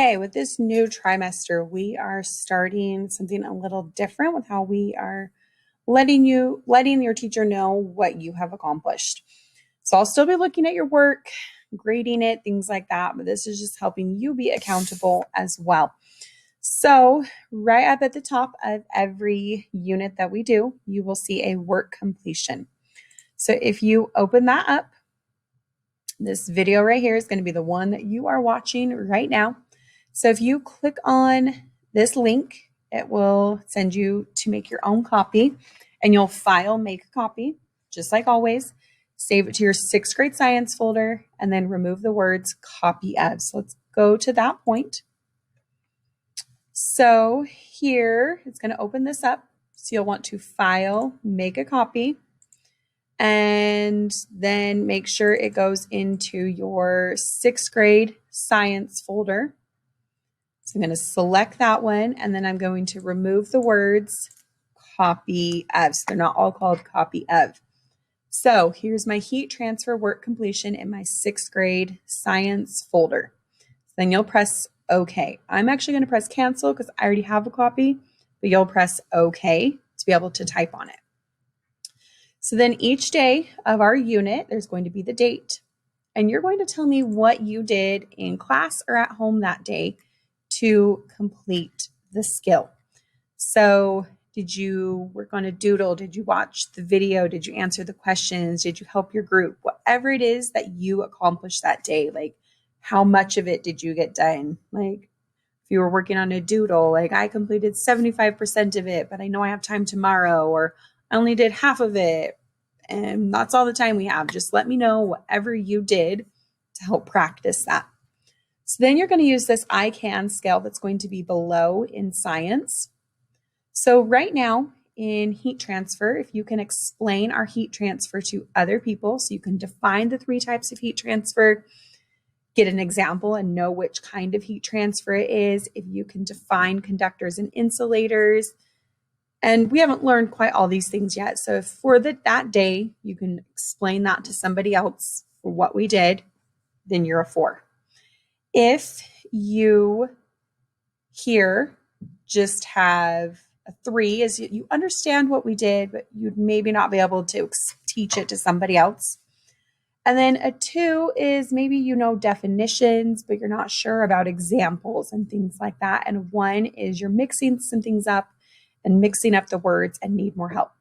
Okay, with this new trimester, we are starting something a little different with how we are letting your teacher know what you have accomplished. So I'll still be looking at your work, grading it, things like that, but this is just helping you be accountable as well. So right up at the top of every unit that we do, you will see a work completion. So if you open that up, this video right here is going to be the one that you are watching right now. So if you click on this link, it will send you to make your own copy, and you'll file make a copy, just like always. Save it to your 6th grade science folder, and then remove the words copy of. So let's go to that point. So here, it's going to open this up. So you'll want to file, make a copy, and then make sure it goes into your 6th grade science folder. So I'm going to select that one, and then I'm going to remove the words copy of. So they're not all called copy of. So here's my heat transfer work completion in my 6th grade science folder. Then you'll press OK. I'm actually going to press cancel because I already have a copy, but you'll press OK to be able to type on it. So then each day of our unit, there's going to be the date, and you're going to tell me what you did in class or at home that day to complete the skill. So did you work on a doodle? Did you watch the video? Did you answer the questions? Did you help your group? Whatever it is that you accomplished that day, like how much of it did you get done? Like if you were working on a doodle, like I completed 75% of it, but I know I have time tomorrow, or I only did half of it. And that's all the time we have. Just let me know whatever you did to help practice that. So then you're going to use this I can scale that's going to be below in science. So right now in heat transfer, if you can explain our heat transfer to other people, so you can define the 3 types of heat transfer, get an example and know which kind of heat transfer it is, if you can define conductors and insulators. And we haven't learned quite all these things yet. So if for that day, you can explain that to somebody else for what we did, then you're a 4. If you here just have a 3, is you understand what we did, but you'd maybe not be able to teach it to somebody else. And then a 2 is maybe you know definitions, but you're not sure about examples and things like that. And a 1 is you're mixing some things up and mixing up the words and need more help.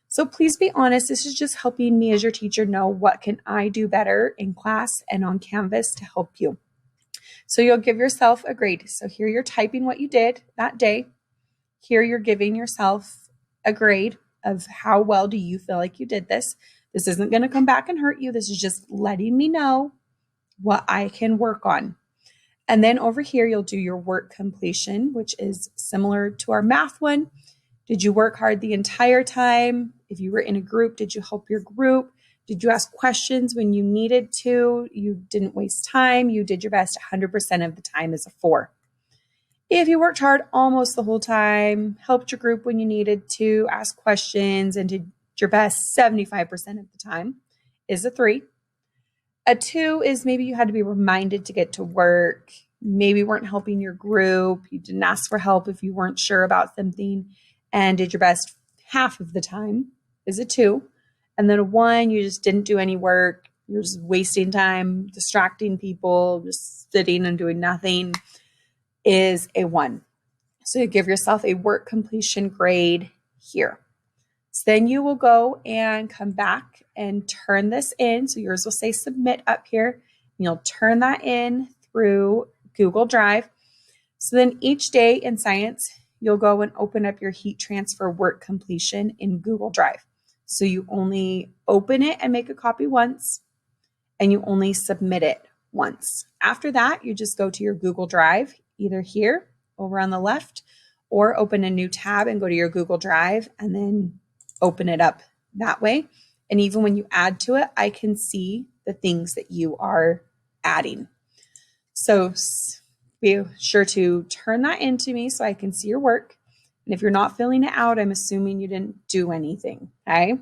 So please be honest. This is just helping me as your teacher know what can I do better in class and on Canvas to help you. So you'll give yourself a grade. So here you're typing what you did that day. Here you're giving yourself a grade of how well do you feel like you did this. This isn't going to come back and hurt you. This is just letting me know what I can work on. And then over here, you'll do your work completion, which is similar to our math one. Did you work hard the entire time? If you were in a group, did you help your group? Did you ask questions when you needed to? You didn't waste time. You did your best 100% of the time as a 4. If you worked hard almost the whole time, helped your group when you needed to, asked questions, and did your best 75% of the time, is a 3. A 2 is maybe you had to be reminded to get to work. Maybe you weren't helping your group. You didn't ask for help if you weren't sure about something and did your best half of the time, is a 2. And then a 1, you just didn't do any work. You're just wasting time, distracting people, just sitting and doing nothing, is a 1. So you give yourself a work completion grade here. So then you will go and come back and turn this in. So yours will say submit up here. And you'll turn that in through Google Drive. So then each day in science, you'll go and open up your heat transfer work completion in Google Drive. So you only open it and make a copy once, and you only submit it once. After that, you just go to your Google Drive, either here over on the left, or open a new tab and go to your Google Drive and then open it up that way. And even when you add to it, I can see the things that you are adding. So be sure to turn that into me so I can see your work. And if you're not filling it out, I'm assuming you didn't do anything, okay?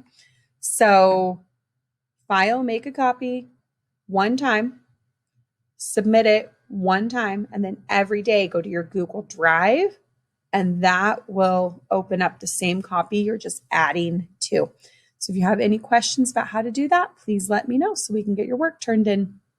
So file, make a copy one time, submit it one time, and then every day go to your Google Drive, and that will open up the same copy you're just adding to. So if you have any questions about how to do that, please let me know so we can get your work turned in.